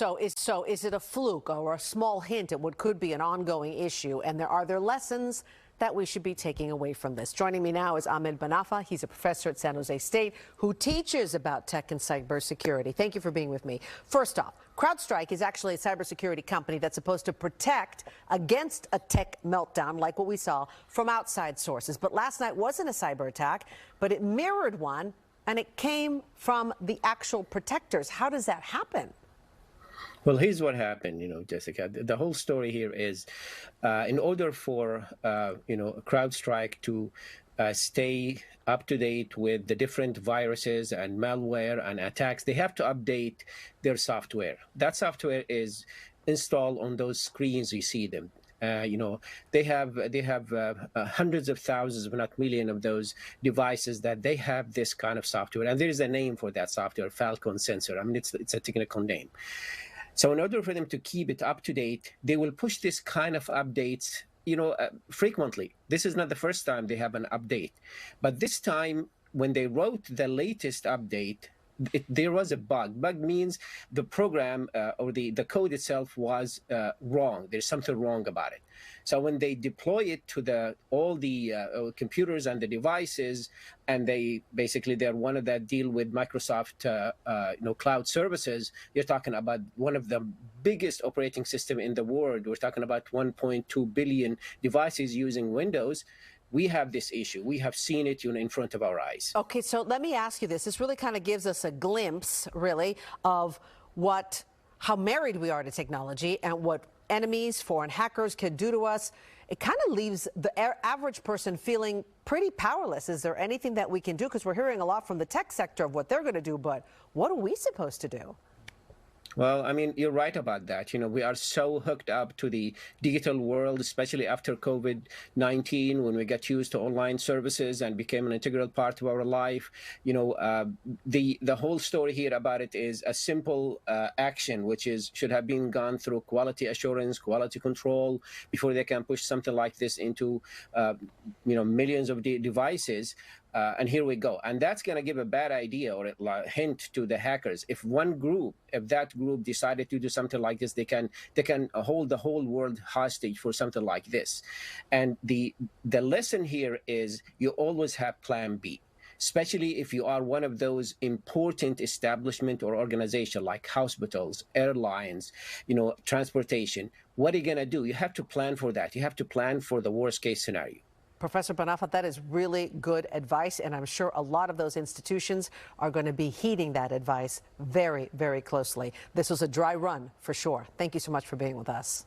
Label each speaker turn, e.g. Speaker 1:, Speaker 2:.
Speaker 1: So is it a fluke or a small hint at what could be an ongoing issue? And are there lessons that we should be taking away from this? Joining me now is Ahmed Banafa. He's a professor at San Jose State who teaches about tech and cybersecurity. Thank you for being with me. First off, CrowdStrike is actually a cybersecurity company that's supposed to protect against a tech meltdown like what we saw from outside sources. But last night wasn't a cyber attack, but it mirrored one, and it came from the actual protectors. How does that happen?
Speaker 2: Well, here's what happened, Jessica. The whole story here is, in order for, CrowdStrike to stay up to date with the different viruses and malware and attacks, they have to update their software. That software is installed on those screens you see them. They have hundreds of thousands, if not millions, of those devices that they have this kind of software, and there is a name for that software, Falcon sensor. I mean, it's a technical name. So in order for them to keep it up to date, they will push this kind of updates, frequently. This is not the first time they have an update, but this time when they wrote the latest update, there was a bug. Bug means the program or the code itself was wrong. There's something wrong about it. So when they deploy it to all the computers and the devices, and they're one of that deal with Microsoft cloud services, you're talking about one of the biggest operating system in the world. We're talking about 1.2 billion devices using Windows. We have this issue. We have seen it in front of our eyes.
Speaker 1: Okay, so let me ask you this. This really kind of gives us a glimpse, really, of how married we are to technology and what enemies, foreign hackers can do to us. It kind of leaves the average person feeling pretty powerless. Is there anything that we can do? Because we're hearing a lot from the tech sector of what they're going to do, but what are we supposed to do?
Speaker 2: Well, I mean, you're right about that. We are so hooked up to the digital world, especially after COVID-19, when we got used to online services and became an integral part of our life. The whole story here about it is a simple action, which should have been gone through quality assurance, quality control, before they can push something like this into, millions of devices. And here we go. And that's going to give a bad idea or a hint to the hackers. If that group decided to do something like this, they can hold the whole world hostage for something like this. And the lesson here is you always have plan B, especially if you are one of those important establishment or organization like hospitals, airlines, transportation. What are you going to do? You have to plan for that. You have to plan for the worst case scenario.
Speaker 1: Professor Banafa, that is really good advice, and I'm sure a lot of those institutions are going to be heeding that advice very, very closely. This was a dry run for sure. Thank you so much for being with us.